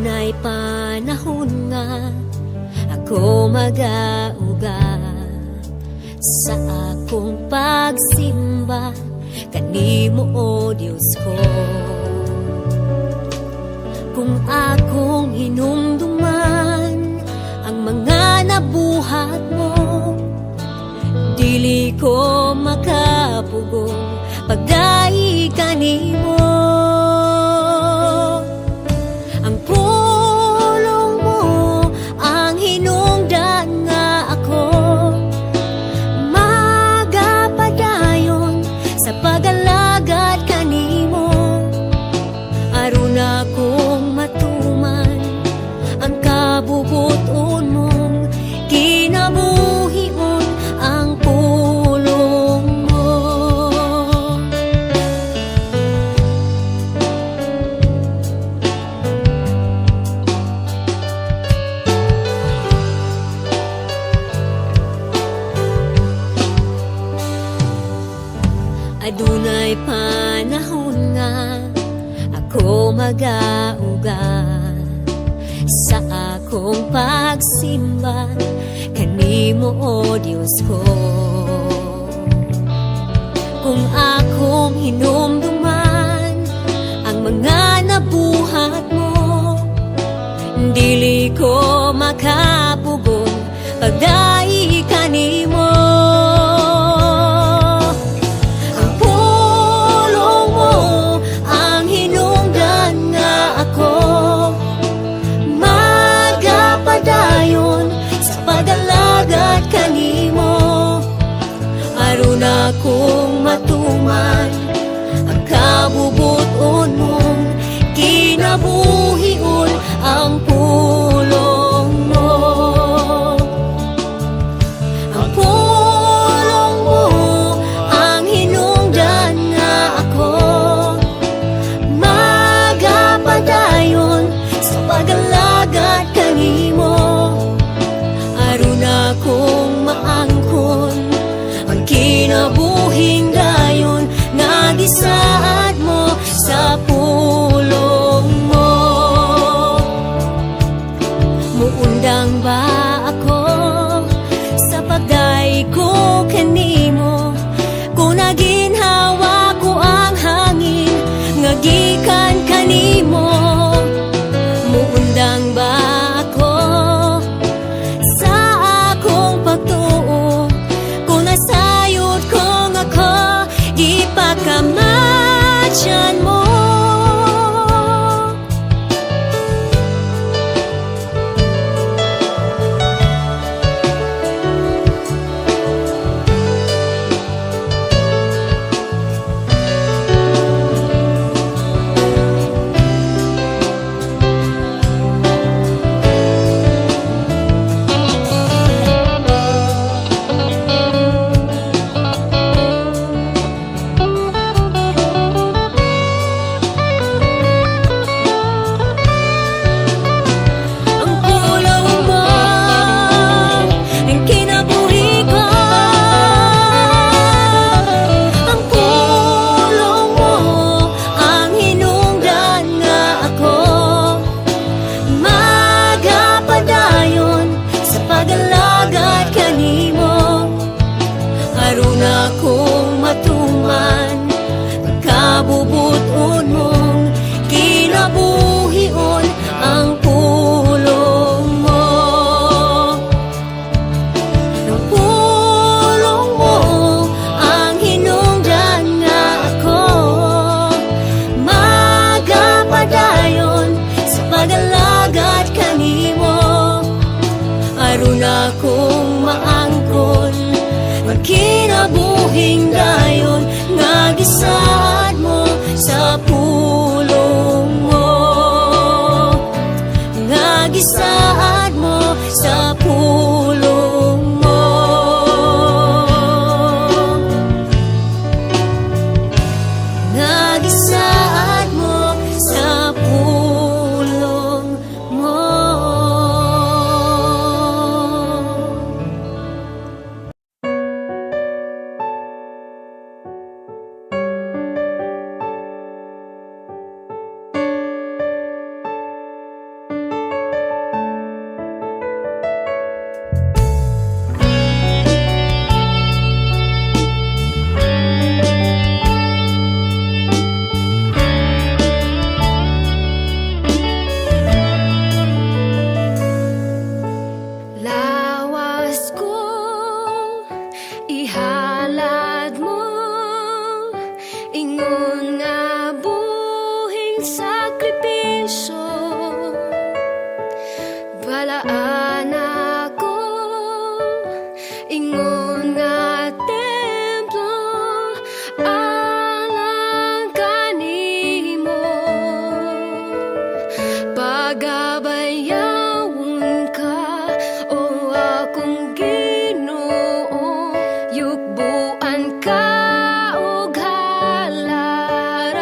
Adunay panahon nga ako mag-auga sa akong pagsimba kanimo, O Diyos ko. Kung akong hinumduman ang mga nabuhat mo, dili ko makapugong pagdai kanimo. Ang pulong mo ang hinungdan nga ako magapadayon sa pag-alagad kanimo. Aron akong matuman ang kabubuton mong kinabuhion ang pulong mo. Adunay panahon nga ako mag-auga sa akong pagsimba kanimo, O Diyos ko. Kung akong hinumduman ang mga nabuhat mo, dili ko makapugong pagdai kanimo. Ang pulong mo ang hinungdan nga ako magapadayon sa pag-alagad kanimo. Aron akong matuman ang kabubuton mong kinabuhion ang pulong mo. Ang pulong mo ang hinungdan nga ako magapadayon sa pag-alagad kanimo. Aron akong maangkon ang kinabuhing dayon nga gisaad mo sa pulong mo. Muundang ba ako sa pagday ko kanimo, kung naginhawa ko ang hangin nga gikan kanimo? Muundang ba ako sa akong pagtuo, kung nasayod kong ako gipakamatyan mo? Akong matuman ang kabubuton mong kinabuhion ang pulong mo. Ang pulong mo ang hinungdan nga ako magapadayon sa pag-alagad kanimo. Aron akong maangkon ang kinabuhing dayon nga gisaad mo sa pulong mo. Nga gisaad mo sa pulong mo. Nga gisaad mo sa pulong mo. balaan ako, ingon nga templo alang kanimo. Pagabayawon ka o akong Ginoo, yukbuan ka og halaran,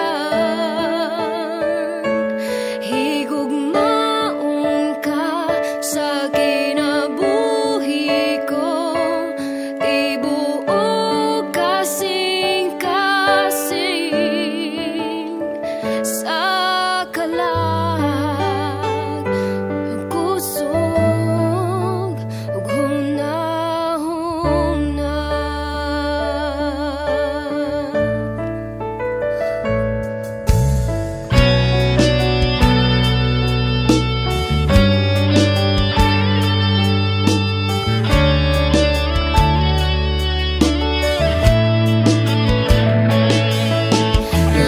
higugmaon ka sa kinabuhi ko, tibuok kasing-kasing sa kalag kusog ug hunahuna.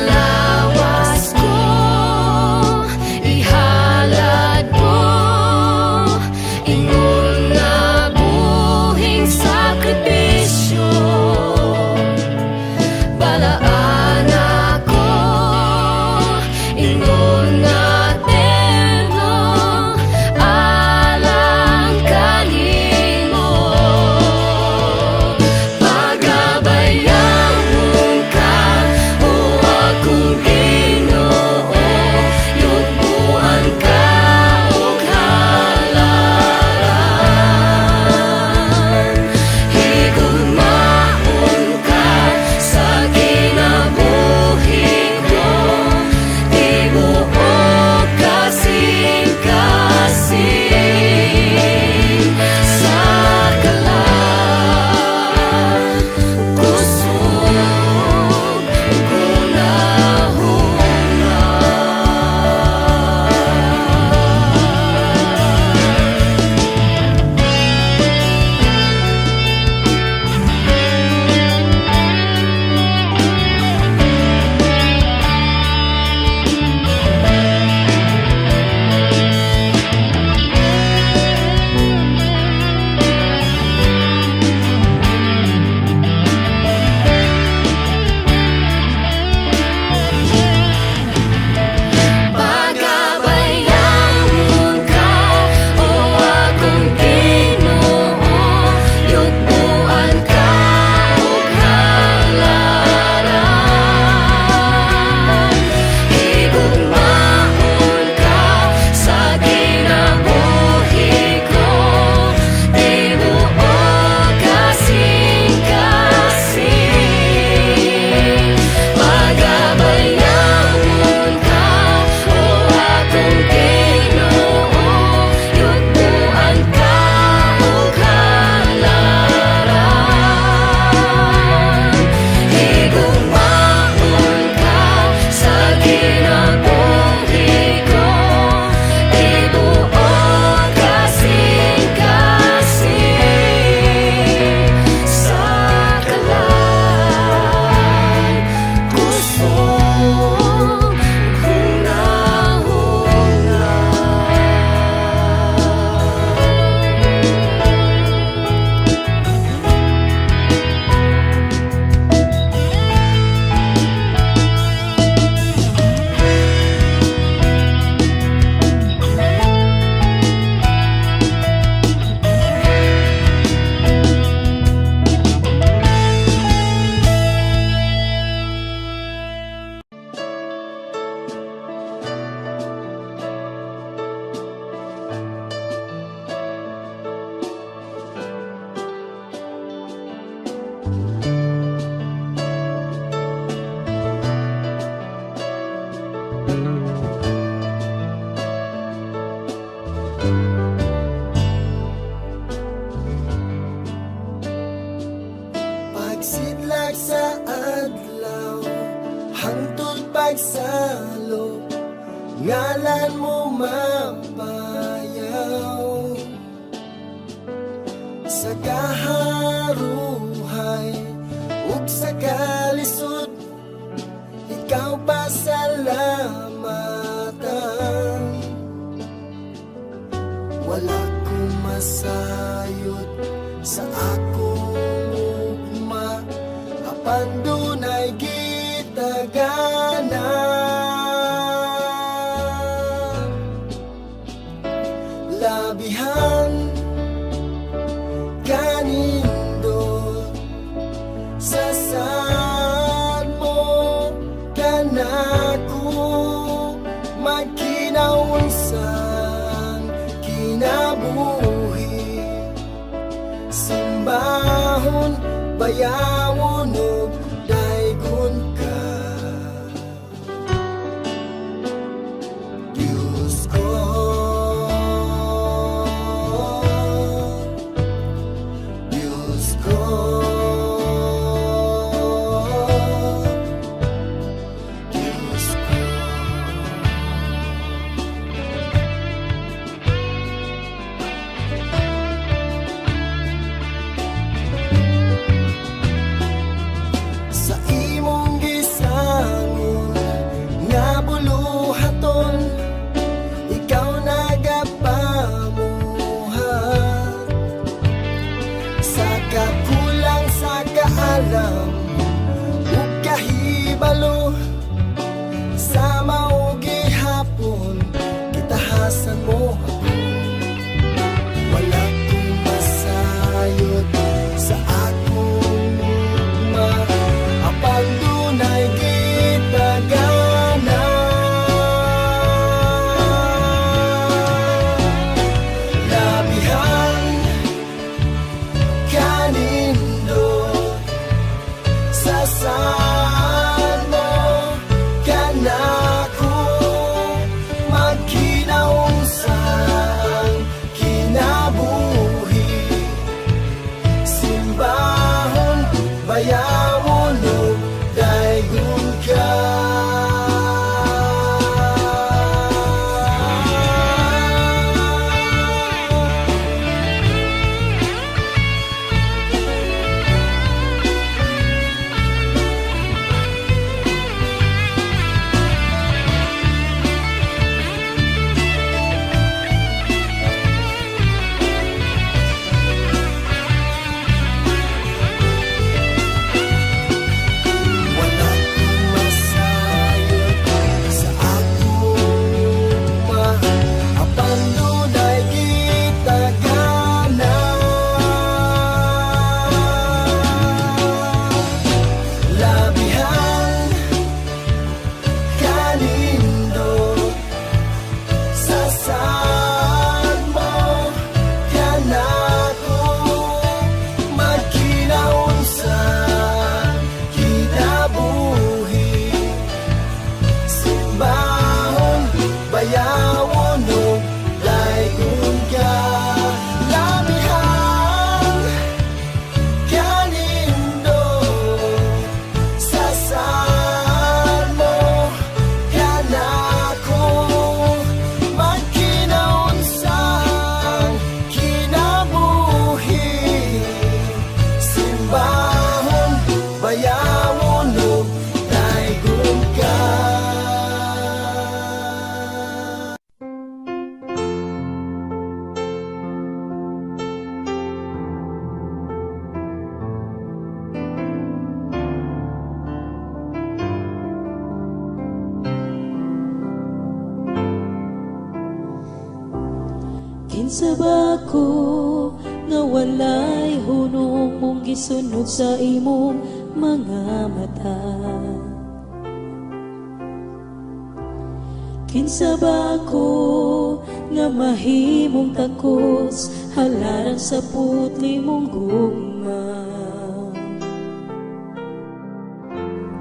Lawas ko, ihalad mo, ingon nga buhing sakripisyo. Balaan ako, ingon nga templo alang kanimo. Pagabayawon ka o akong Ginoo, yugbuan ka og halaran, higugmaon ka sa kinabuhi ko, tibuok kasing-kasing sa kalag kusog hunahuna. Pagabayawon ka o akong Ginoo, yugbuan ka og halaran, higugmaon ka sa kinabuhi ko, tibuok kasing-kasing. Pagabayawon ka o akong Ginoo, yugbuan ka og halaran, higugmaon ka sa kinabuhi ko, tibuok kasing-kasing sa kalag kusog hunahuna. Pagsidlag sa adlaw, hangtod pagsalo, ngalan mo mabayaw. Sa kaharuhay ug sa kalisod, ikaw pasalamatan. wala kong masayot sa akong ugma, apan dunay gitagana. Labihan kanindot sa sad mo kanako, magkinaunsan kinabuhi, simbahon bayawon ug daygon ka. Diyos ko, Diyos ko, Diyos ko. Sa imong gisangon nga buluhaton, ikaw nagapamuhat. Sa kakulang sa kaalam ug kahibalo, sa mao gihapon gitahasan mo ako. Wala kong masayot sa akong ugma, apan dunay gitagana. Labihan kanindot sa sad mo kanako, magkinaunsan kinabuhi, simbahon bayawon ug daygon ka. Wala kong masayot sa akong ugma, apan dunay gitagana. Labihan kanindot sa sad mo kanako, magkinaunsan kinabuhi, simbahon bayawon ug daygon ka. Labihan kanindot sa sad mo kanako, magkinaunsan kinabuhi, simbahon bayawon ug daygon ka. Kinsa ba ko nga walay hunong mong gisunod sa imong mga mata? Kinsa ba ko nga mahimong takos halaran sa putli mong gugma?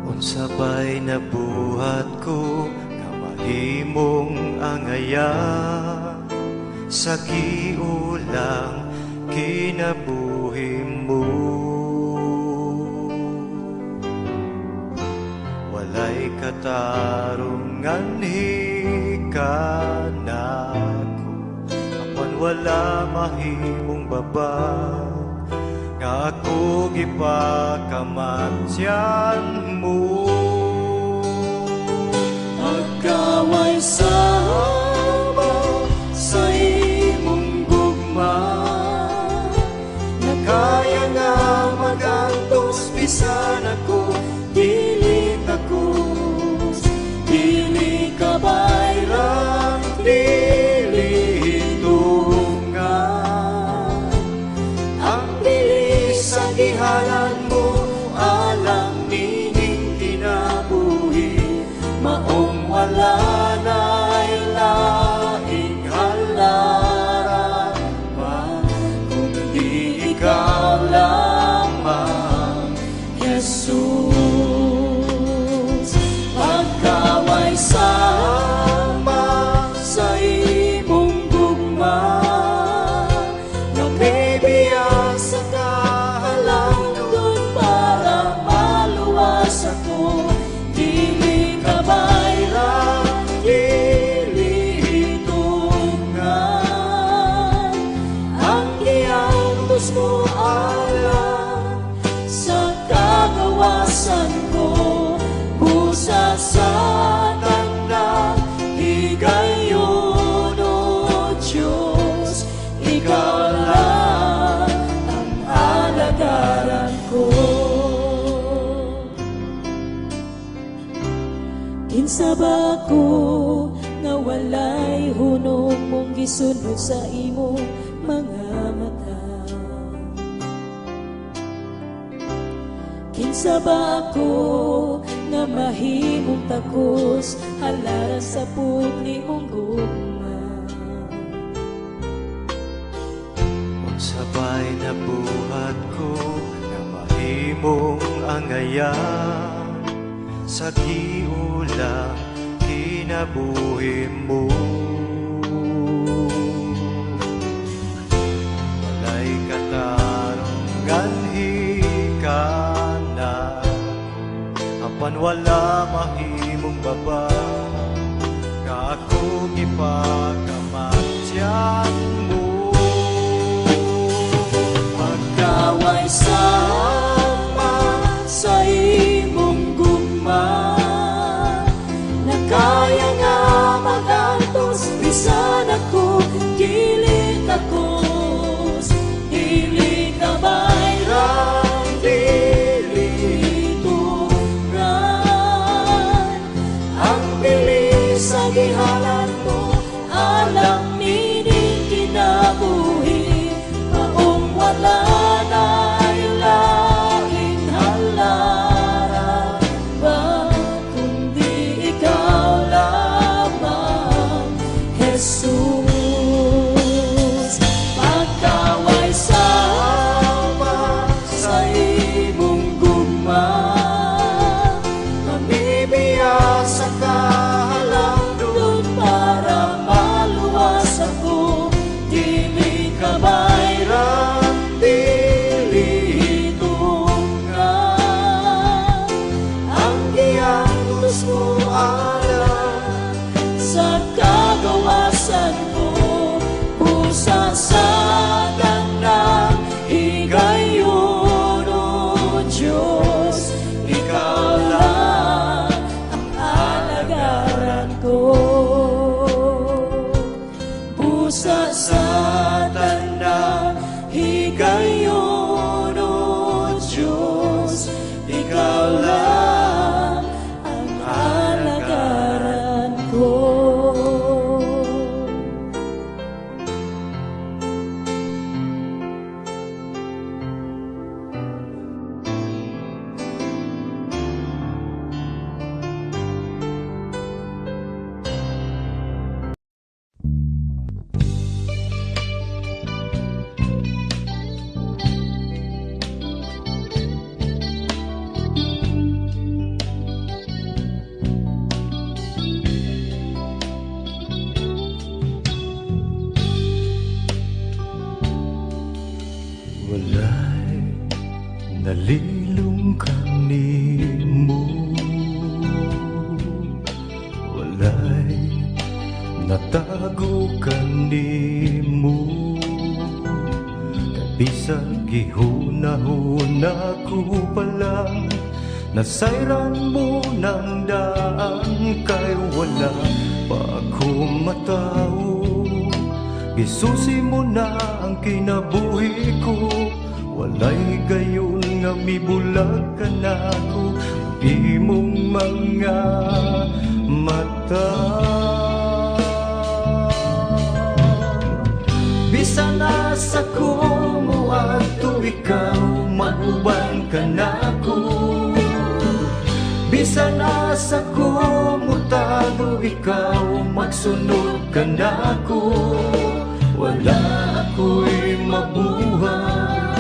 Unsa ba'y nabuhat ko nga mahimong angaya sa kiulang kinabuhi mo? Walay katarungan hikanako, apan wala mahimong baba nga ako gipakamatyan mo. Pagkaway sama sa imong Diyos mo alam sa kagawasan ko, busa sa tanang higayon, O Diyos, Ikaw lang ang alagaran ko. Kinsa ba ko nga walay hunong mong gisunod sa imong mga mata? Kinsa ba ako nga mahimong takos halara sa putli mong gugma? Sabay na buhat ko na mahimong angayan sa giulang kinabuhi mo. Walay katarong ganhikana, apan wala mahimong baba, nga akong ipagkamatyan mo. Pagkaway sama sa imong gugma, na kaya nga magantos, bisan ako dili takos, dili ka bayrang, dili turan. Ang bilis sa gihalan mo, alam nining kinabuhi, maong wala na'y laing halaran ba, kundi ikaw lamang, Jesus. Pagkaway sama sa imong gugma, mamibiyas sa kahalangdon para maluwas ako, dili ka bayrang, dili tungan. Ang giyantos mo alam sa kagawasan ko, pusa sa tanang higayon, O Diyos, Ikaw lang ang alagaran ko. Pusa sa tanang higayon, O Diyos, Ikaw lang ang alagaran ko. Walay nalilong kanimo, walay natago kanimo, kabisag gihunahuna ko palang nasayran mo ng daan, kay wala pa ako matao. Gisusi mo na ang kinabuhi ko, walay gayon nga mibulag ka na ko, di mong mga mata. Bisan nasa kumo ato ikaw, maguban ka na ko. Bisan nasa kumo tago ikaw, magsunod ka na ko. Wala ako'y mabuhay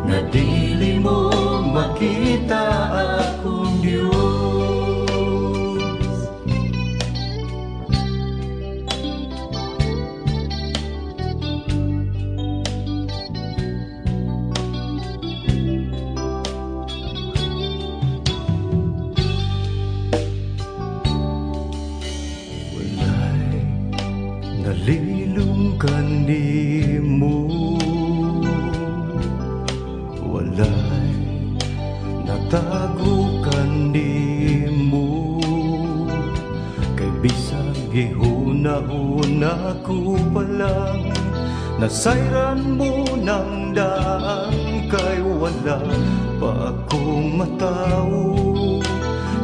na dili mo makita akong Diyos. Walay nalilong kanimo, nauna ko pa lang nasayran mo ng daan kay wala pa akong matao.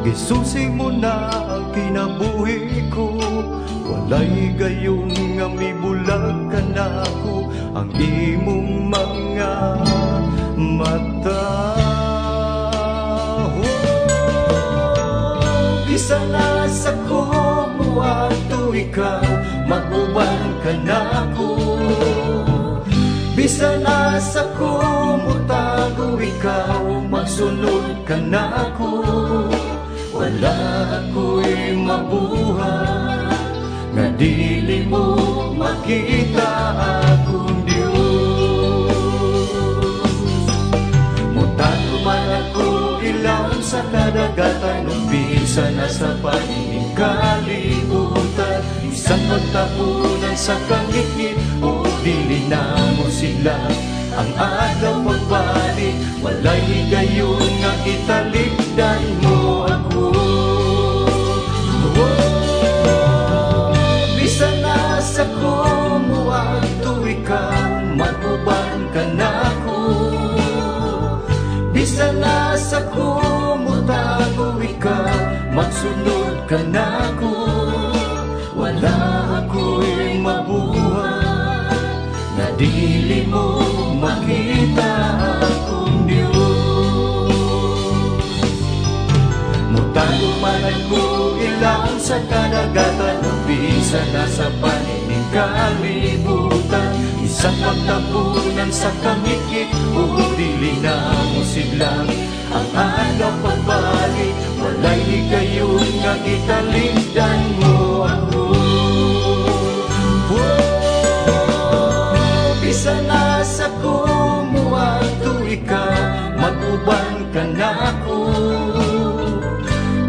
Gisusi mo na ang kinabuhi ko, walay gayon nga mibulag ka na ako ang imong mga mata. Bisa na sa kumuha to ikaw, mag-uban ka na ako. Bisa na sa kumutago ikaw, magsunod ka na ako. Wala ako'y mabuhay nga dili mo makita akong Diyos. Mutago man ako ilaw sa kadagatan, umpisa na sa panining kalibutan. Isang pagtapunan sa kangit-ngit, o dili na mo sila ang agaw pagbalik. Walay gayon nga italikdan mo ako. Bisa na sa kumuha to ikaw, mag-uban ka na ako. Bisa na sa kumutago ikaw, magsunod ka na ako. Wala ako'y mabuhay na dili mo makita akong Diyos. Mutago man ako ilang sa kadagatan, umpisa na sa panining kalibutan. Isang pagtapunan sa kangit-ngit, o dili na mo siglang ang agaw pagbalik. Walay gayon nga italikdan mo ako. Bisa na sa kumuha to ikaw, mag-uban ka na ako.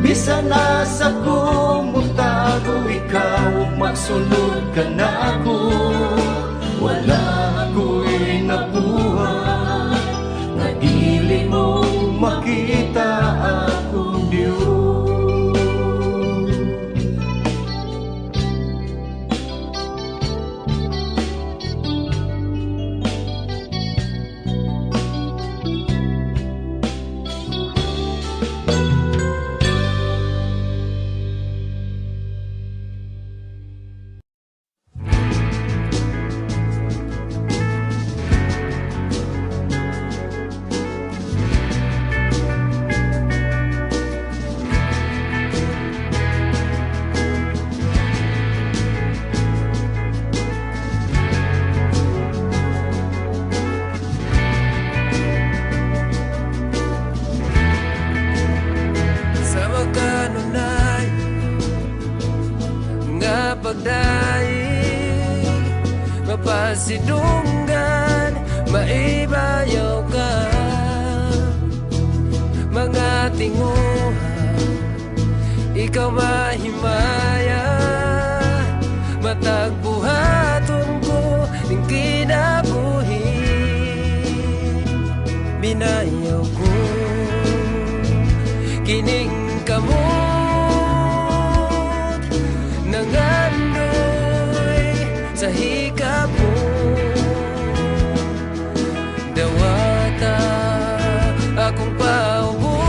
Bisa na sa kumutago ikaw, magsunod ka na ako. Wala ako'y nabuhay na dili mo makita akong Diyos. Mapasidunggan, maibayaw ka. Mga tinguhan, ikaw mahimaya. Matagbuhaton ko ng kinabuhi. Binayaw ko kining kamot nangandoy sa hikap mo. Dawata akong paubos,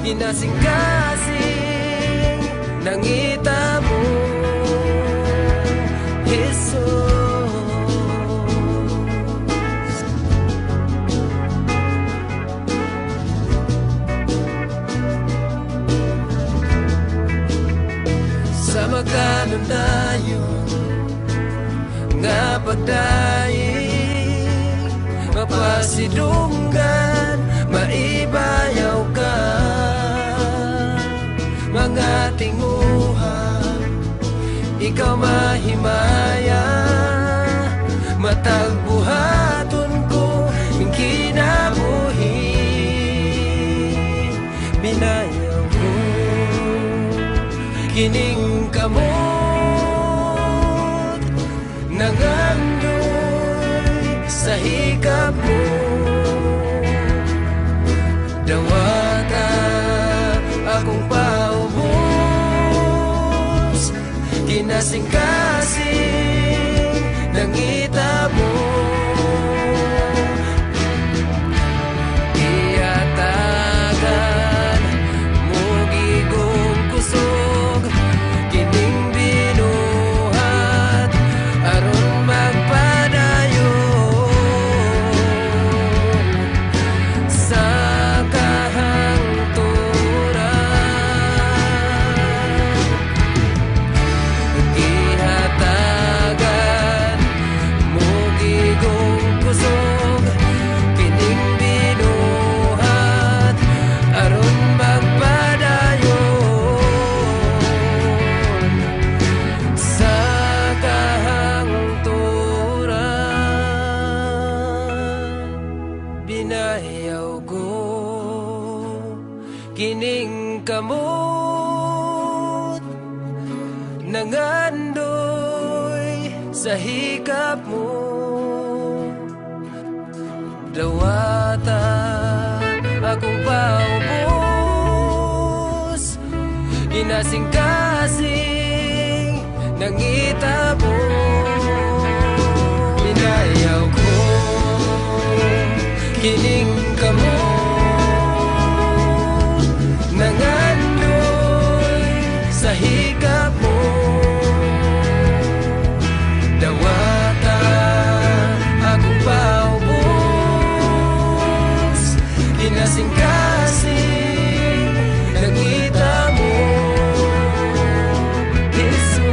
inasing-kasing nangita mo, Jesus. Sa magkanundayon nga pagdaing, mapasidunggan, maibayaw ka. Mga tinguhan, ikaw mahimaya. Matagbuhaton ko ng kinabuhi. Binayaw ko kining kamot nangandoy sa hikap mo. Dawata akong paubos, kining kamot nangandoy sa hikap mo. Dawata akong paubos, inasing-kasing nangita mo. Minayaw ko kining kamot nangandoy sa hikap mo. Dawata akong paubos, inasing-kasing nangita mo. Jesus.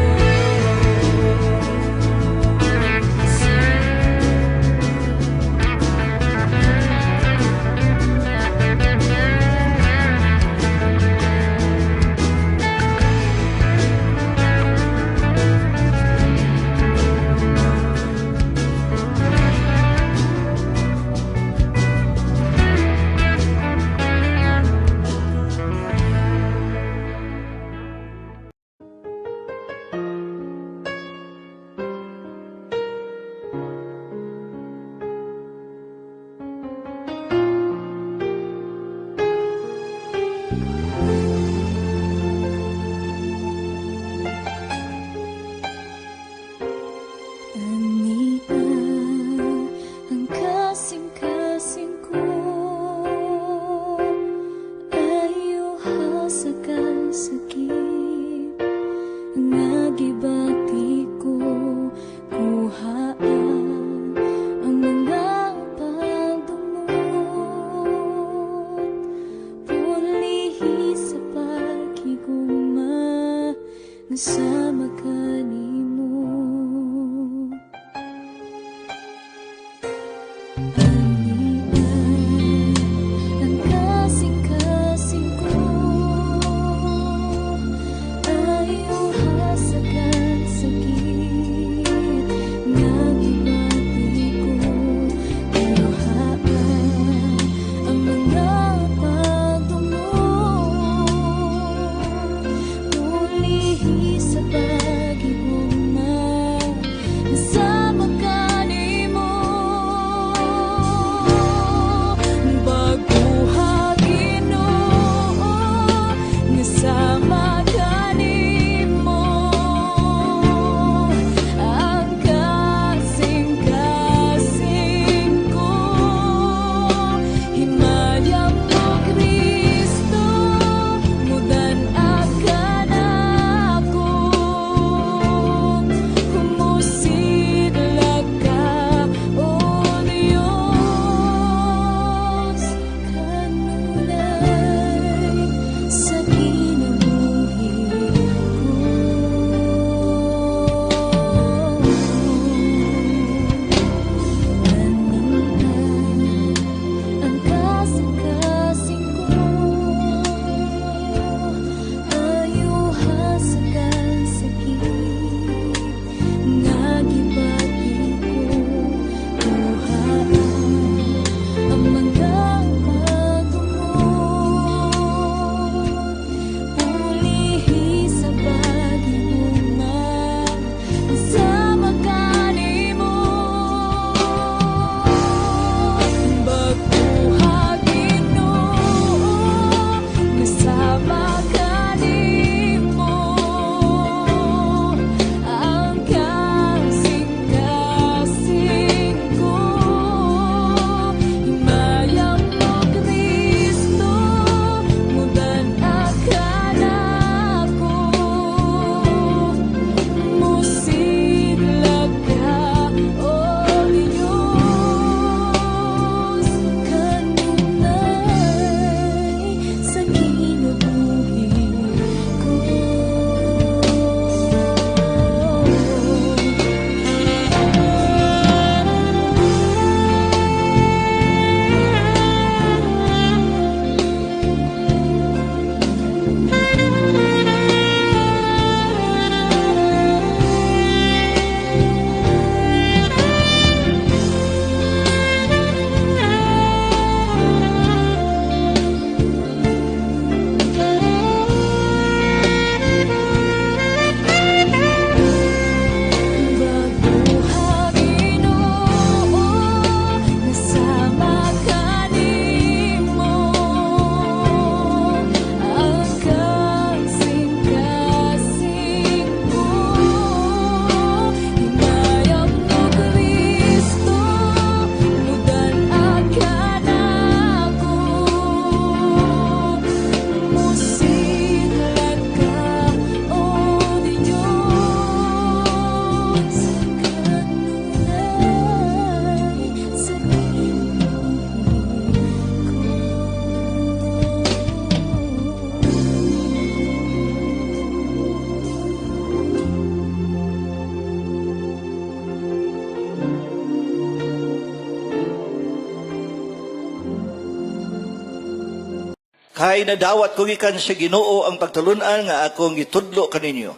Kay nadawat ko gikan sa Ginoo ang pagtulunan nga akong gitudlo kaninyo.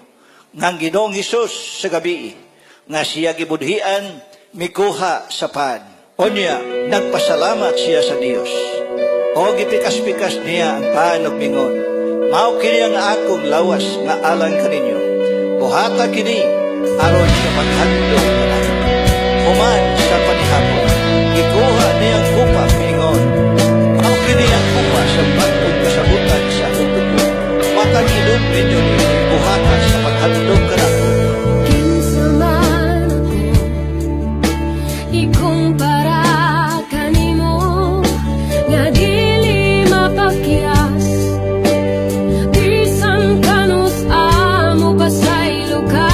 Nga ang Ginoong Hesus sa gabi, nga siya gibudhian, mikuha sa pan. Onya, nagpasalamat siya sa Dios. O gipikas-pikas niya ang pan ug mingon. Mao kini ang akong lawas nga alang kaninyo. Buhata kini aron sa paghandog kanako. Human sa panihapon, gikuha niya ang kupa mingon. Mao kini ang kupa sa bantog kasabutan sa akong dugo. Matag ilog ninyo ni buhata sa paghandog kanako. Kinsa man ako ikumpara kanimo nga dili mapakyas bisan kanus amo kasaylo ka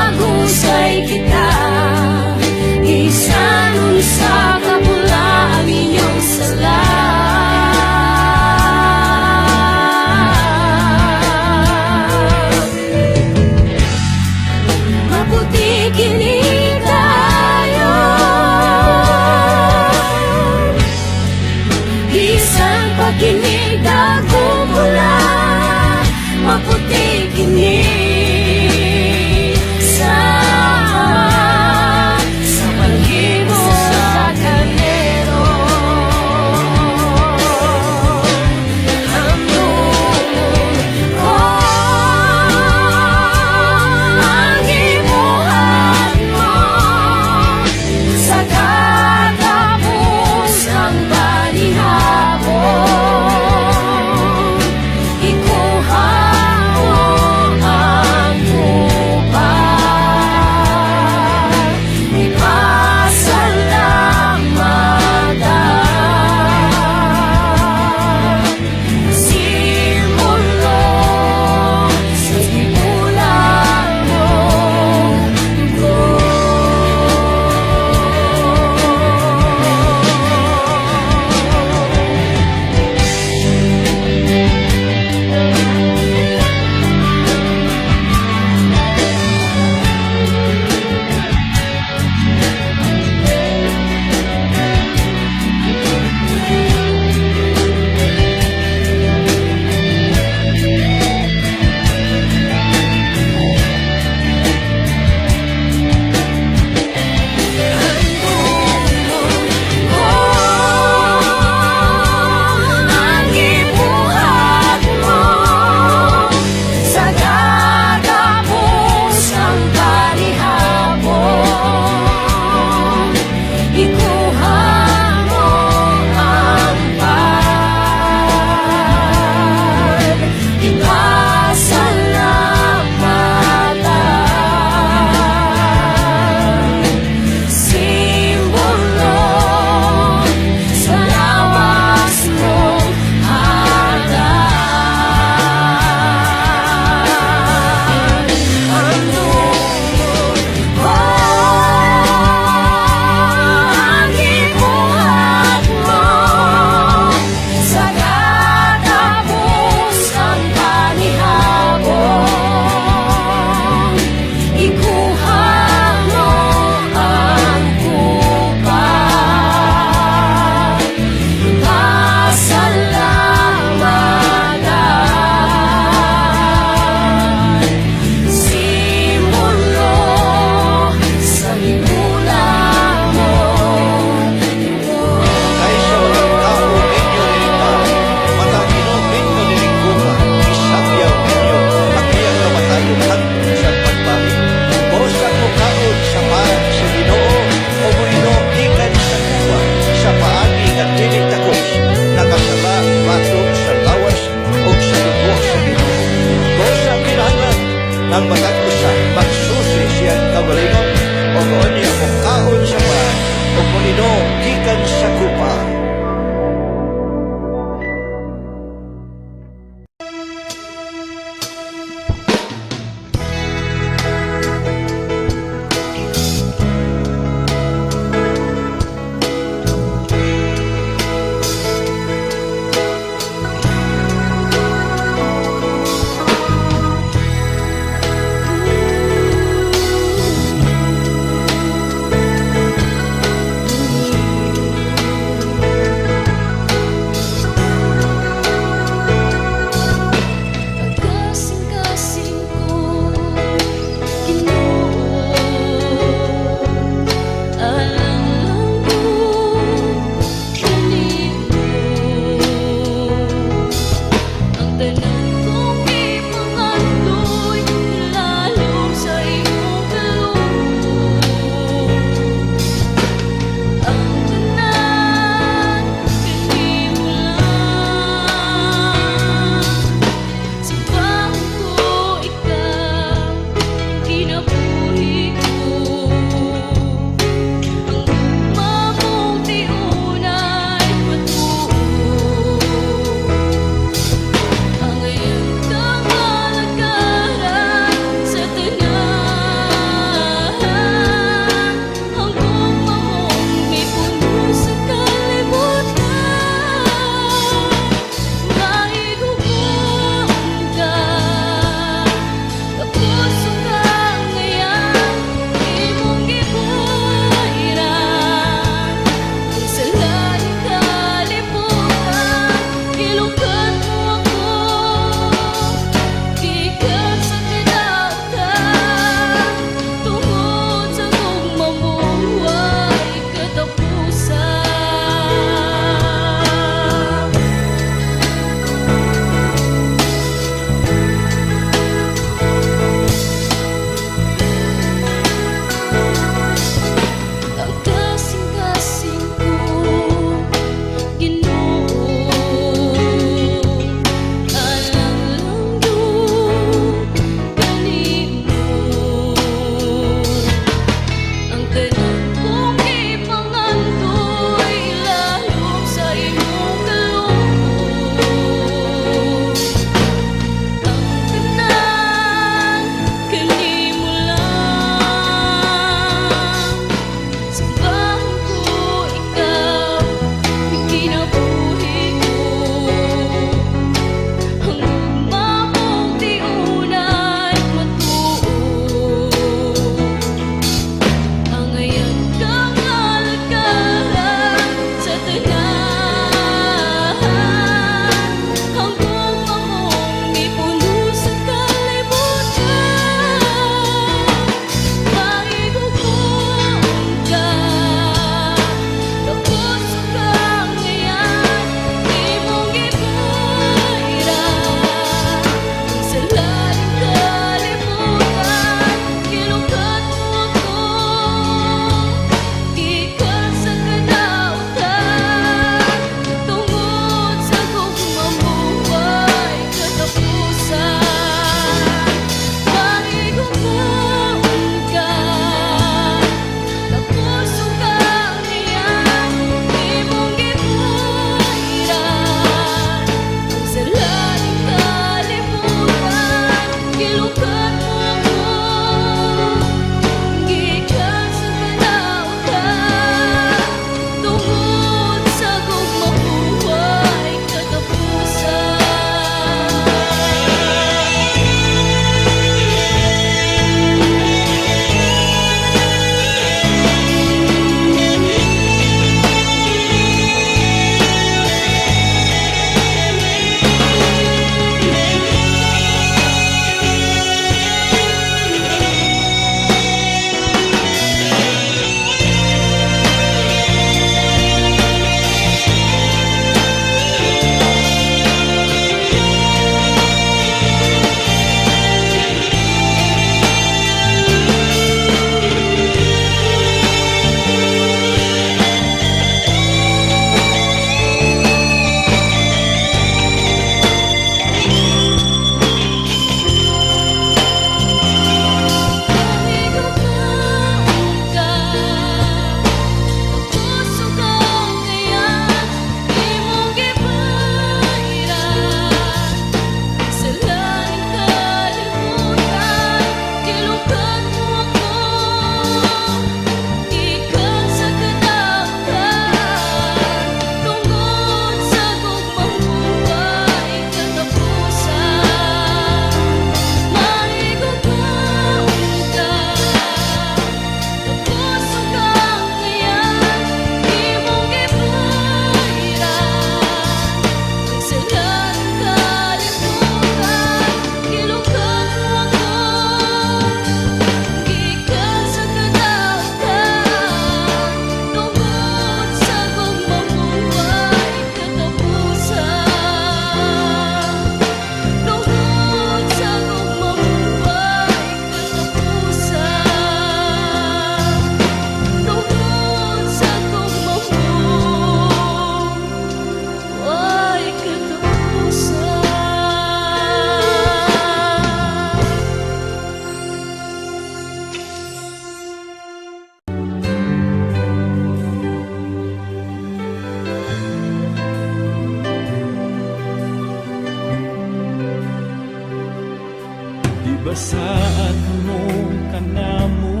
Basaad mo kanamo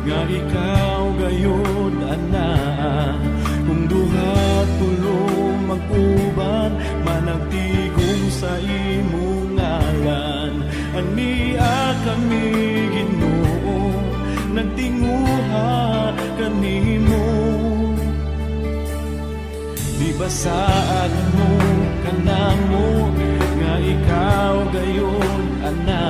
nga ikaw gayud ana, kung duha tulo mag-uban managtigom sa imong ngalan. Ania kami Ginoo, nagtinguha kanimo. Di basaad mo kanamo nga ikaw gayon ana,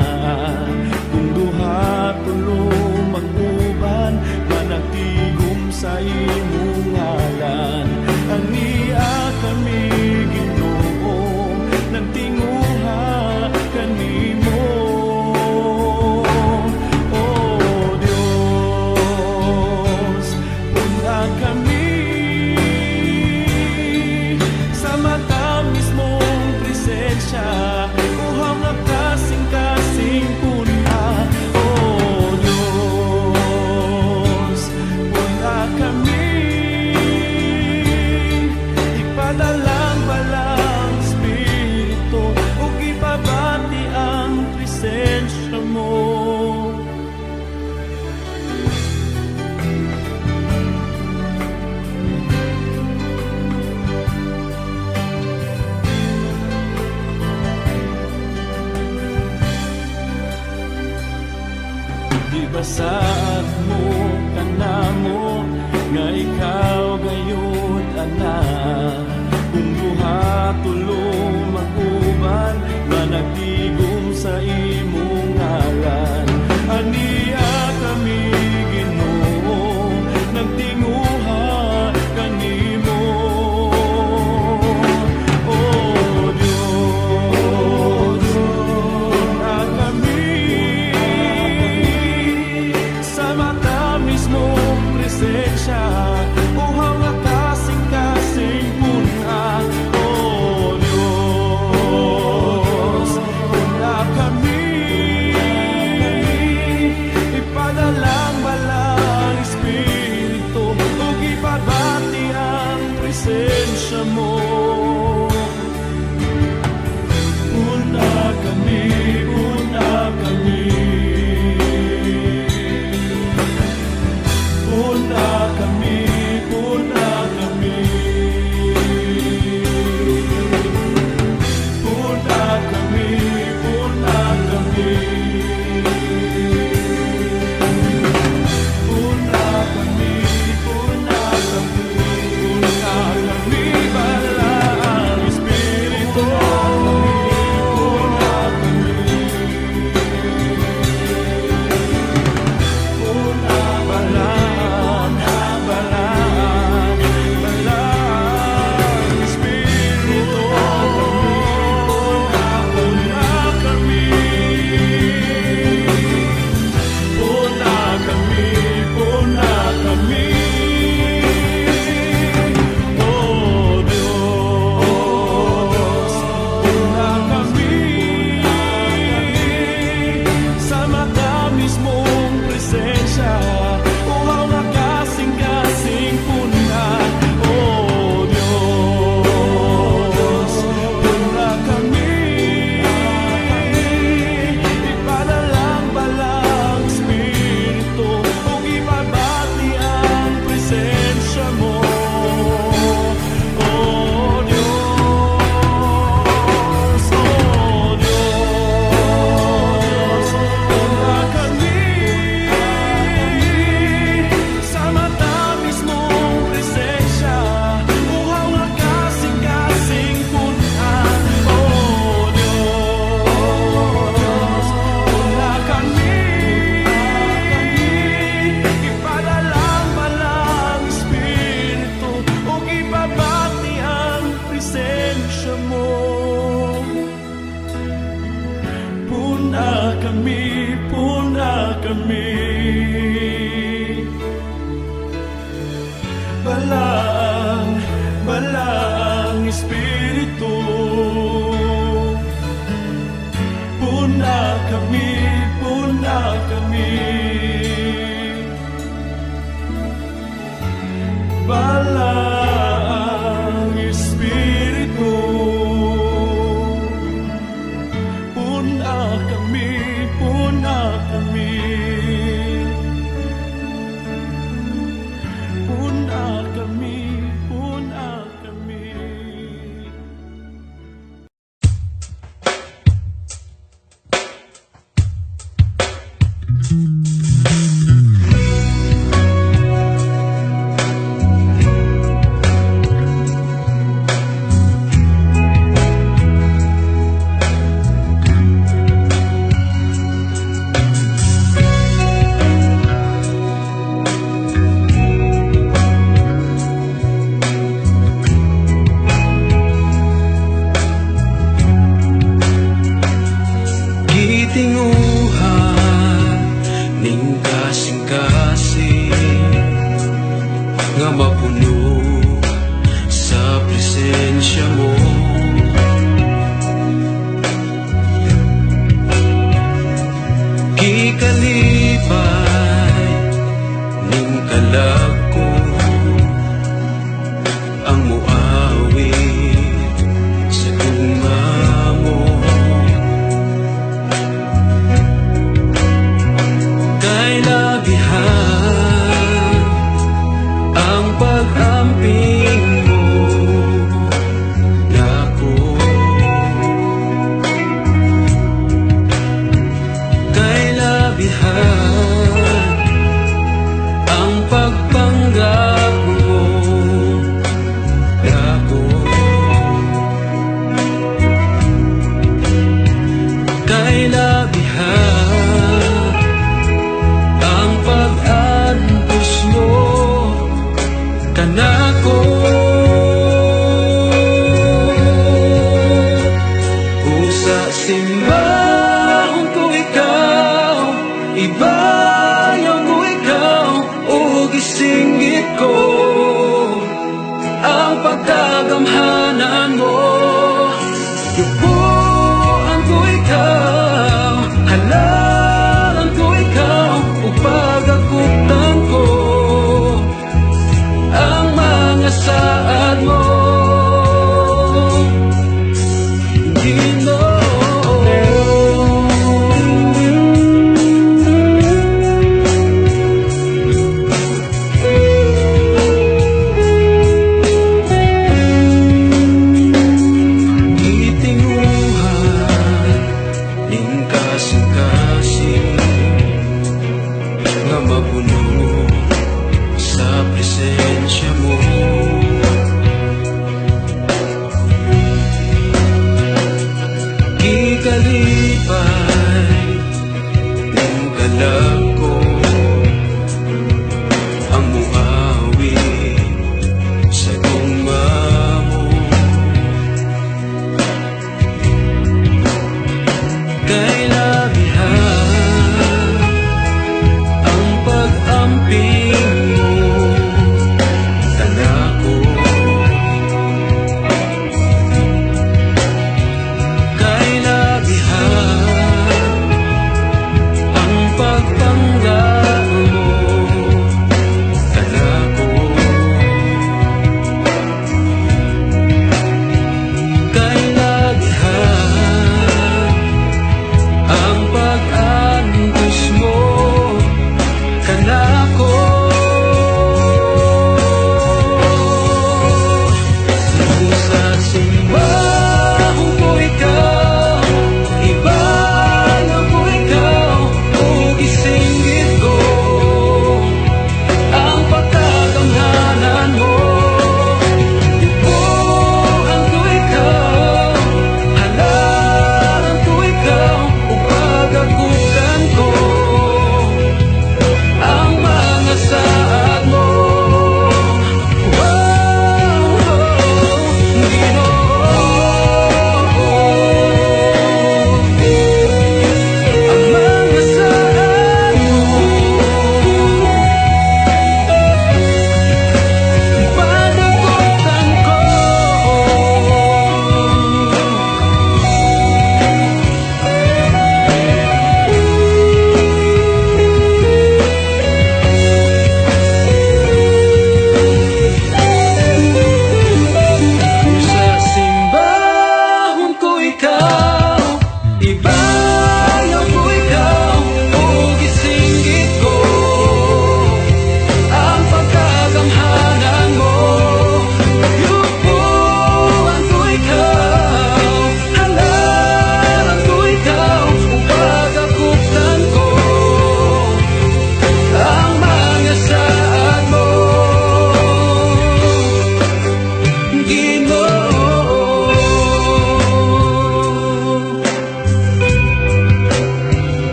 kung duha tulo mag-uban managtigom sa imong ngalan. Ania kami Ginoo, nagtinguha kanimo. Oh Dios, una kami sa matamis mong presensya, uhaw nga kasing-kasing puna. Oh Diyos, puna kami, ipadalang balang Espiritu, ug ipabati ang presensya mo. Di basaad mo kanamo nga ikaw gayud ana, kung duha tulo mag-uban managtigom sa imong ngalan. Ania kami Ginoo, nagtinguha kanimo. Oh Dios, una kami sa matamis mong presensya, uhaw nga kasing-kasing puna. Oh Diyos, una kami, ipadalang balang Espiritu, ug ipabati ang presensya mo. Una kami, una kami. Puna kami, puna kami. Puna kami, puna kami. Puna kami, puna kami. Puna kami, balang Espiritu. Puna kami. Puna balang, balang, balang Espiritu. Puna kami. Puna kami, puna kami. Oh Diyos, puna kami sa matamis mong presensya, uhaw nga kasing-kasing puna. Oh Diyos, puna kami, ipadalang balang Espiritu, ug ipabati ang presensya mo. Oh Diyos, oh Diyos, puna kami sa matamis mong presensya, uhaw nga kasing-kasing puna. Oh Diyos, puna kami, ipadalang balang Espiritu, ug ipabati ang presensya mo. Puna kami, puna kami. Balang, balang Espiritu. Puna kami, puna kami. Balang Espiritu. Puna kami, puna simbahon ko ikaw, ibayaw ko ikaw, o gisinggit ko ang pagkagamhanan mo. Yubuan ko ikaw, halalan ko ikaw, upagakutan ko ang mga saad mo.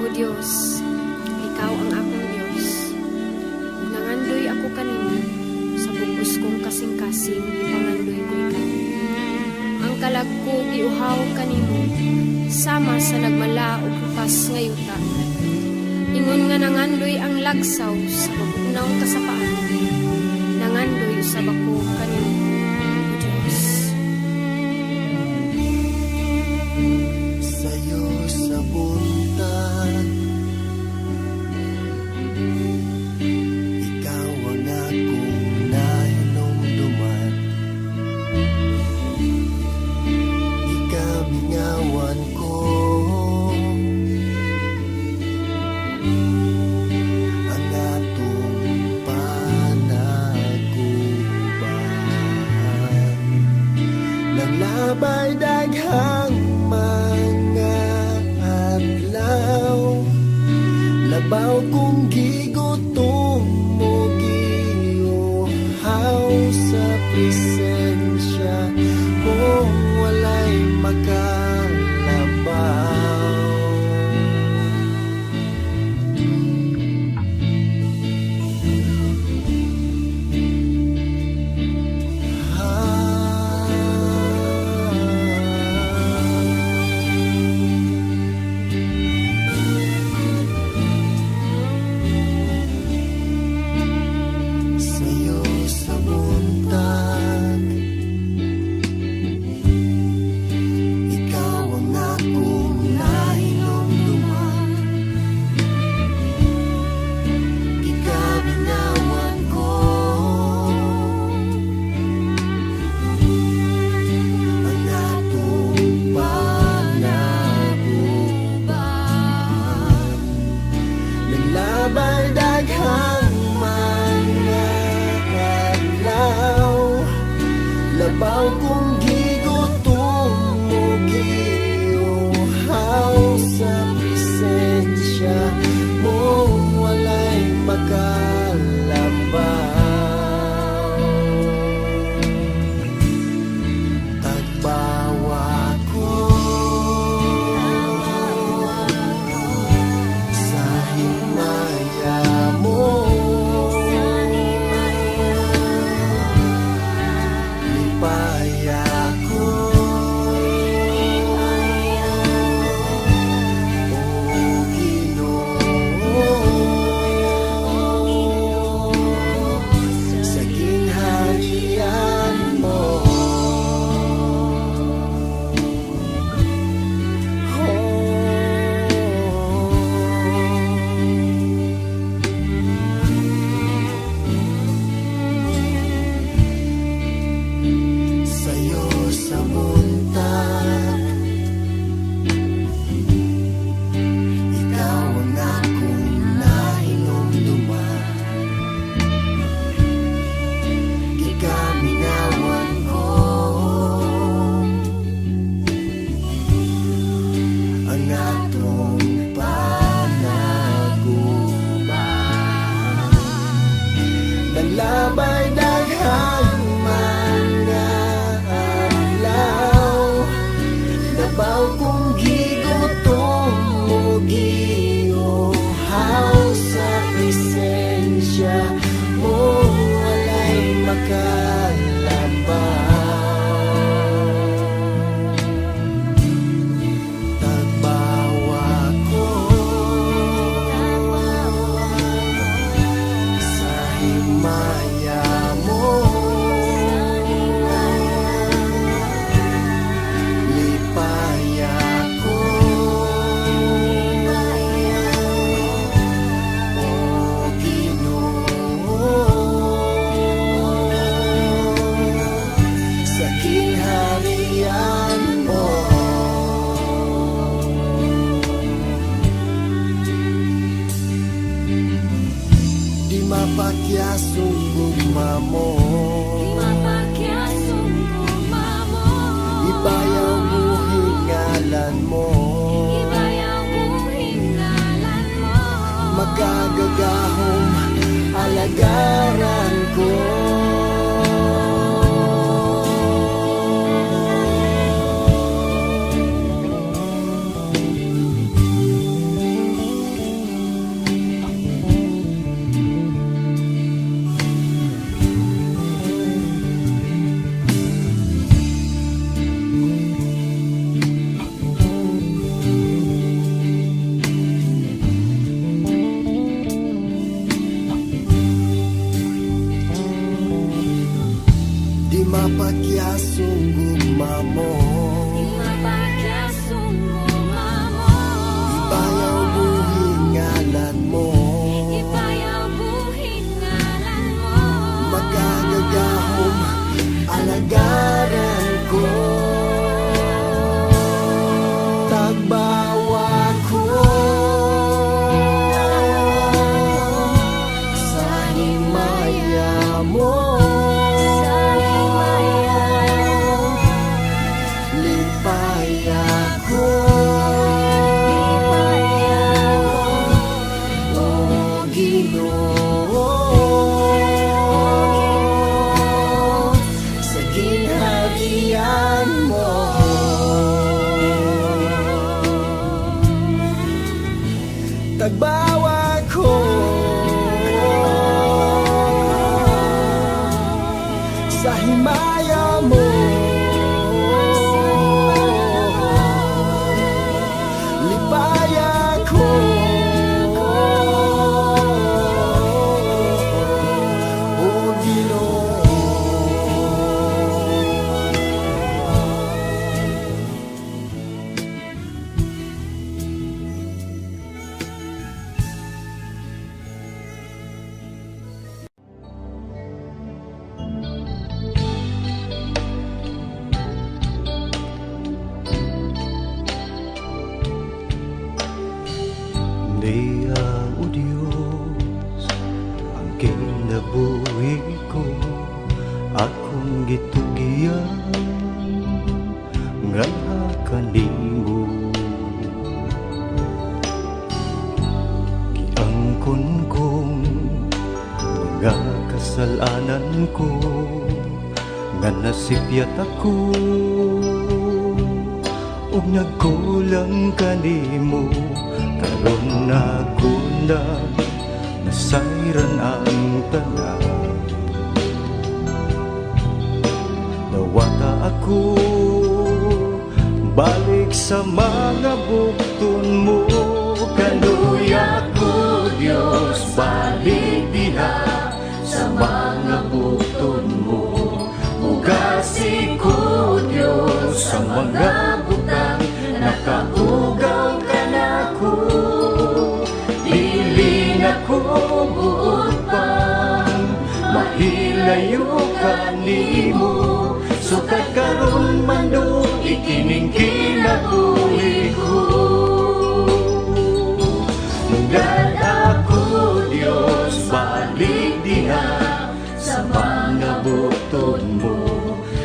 O Diyos, Ikaw ang akong Diyos. Ug nangandoy ako kanimo, sa bugos kong kasing-kasing, ipangandoy ko Ikaw. Ang kalag ko giuhaw kanimo, sama sa nagmala o bukas nga yuta. Ingon nga nangandoy ang lagsaw sa pagbunaw kasapaan. Nangandoy sa bako kanimo, O Diyos. Sa'yo sa buntag, ikaw ang akong nahinumduman. Ikamingawan ko ang atong pag Naglabay daghang mga adlaw, labaw kong gigutom mo giuhaw sa presensya mo, walay makalabaw. Sa'yo sa buntag, ikaw ang akong nahinumduman. Ikaw binawan ko, ang atong panaguban. Naglabay daghang mga adlaw, labaw kong gigutom mo giuhaw sa presensya mo, walay makalabaw. Tagbawa ko sa himaya mo, lipaya ko, o Ginoo, sa ginharian mo. Sa'yo sa buntag, ikaw ang akong nahinumduman. Ikaminawan ko, ang atong panaguban. Naglabay daghang mga adlaw, labaw kong gigutom mo giuhaw sa presensya mo, walay makalabaw. Tagbawa ko sa himaya mo, lipaya ko, o Ginoo, sa ginharian mo. Di mapakyasong gugma mo, ibayaw buhing ngalan mo, magagagahong alagaran ko. Di mapakyasong gugma mo, ibayaw buhing ngalan mo, magagagahong alagaran ko. Tagbawa ko sa himaya mo, sa himaya mo. Lipaya ko, o Ginoo. Niya, o Diyos, ang kinabuhi ko, akong gitugiyan, nga kanimo. Giangkon kong mga kasalanan ko, nga nasipyat ako, ug nagkulang kanimo. Karon ako na nasayran ang tanan. Nawata ako balik sa mga bukton mo. Kaluya ko, Diyos, balik diha sa mga bukton mo. Ugasi ko, Diyos, sa mga butang nakaugaw ka na ko. Dili na ko buot pang mahilayo kanimo. Sukat karon man do ikining kinabuhi ko. Munggad ako, Diyos, balik diha sa mga bukton mo.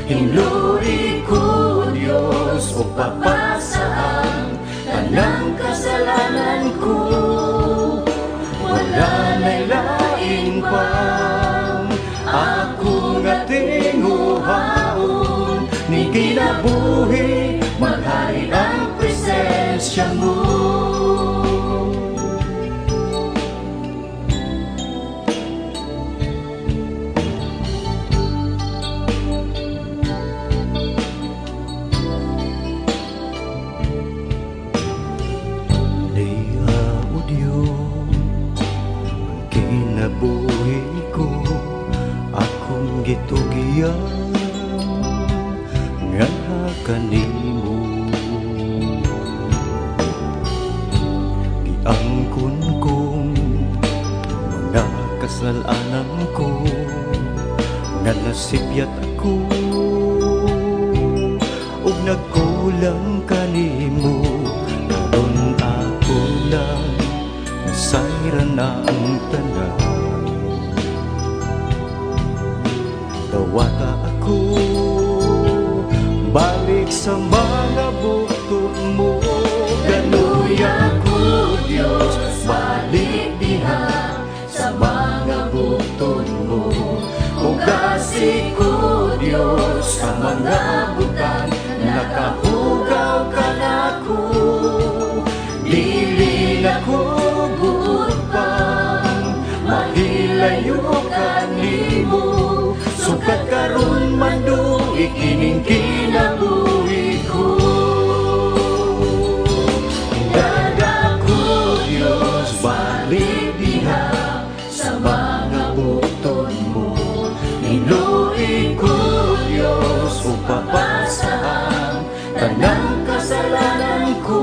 Hinluri ko, Diyos, o papasaan tanang kasalanan ko. Wala na'y laing pang ako nga tinguhaon. Ni kinabuhi maghari ang presensya mo. Buhi ko akong gitugiyan nga kanimo. Giangkon kong mga kasalanan ko, nga nasipyat ako, ug nagkulang kanimo. Karon ako na nasayran ang tanan. Nawata ako balik sa mga bukton mo. Kaluya ko, Diyos, balik diha sa mga bukton mo. Ugasi ko, Diyos, sa mga butang nakahugaw ka na ko. Dili na ko buot pang mahilayo kanimo. Sukat karon man do ikining kinabuhi ko. Dada ko, Diyos, balik diha sa mga bukton mo. Hinluri ko, Diyos, o papasaan tanang kasalanan ko.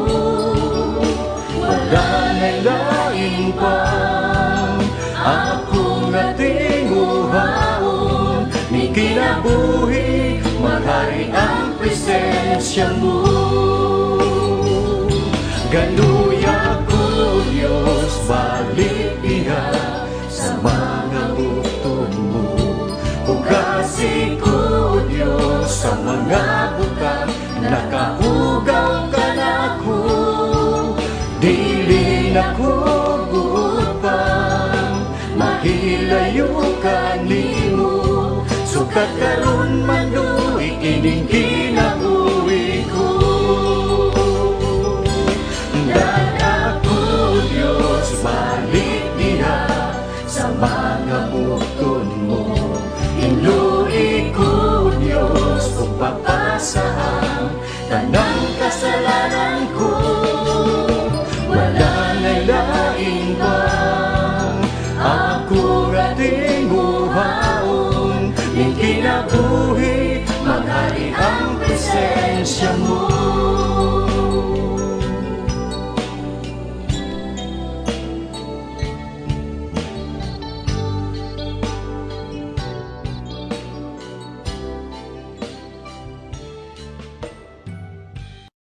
Wala na'y laing pang ako nga tinguhaon. Ni kinabuhi maghari ang presensya mo. Galuya ko, Diyos, balik diha sa mga bukton mo. Ugasi ko, Diyos, sa mga butang nakahugaw ka na ko. Dili na ko buot pang mahilayo kanimo. Sukat karon man do ikining kinabuhi ko. Dada ko, Diyos, balik diha sa mga bukton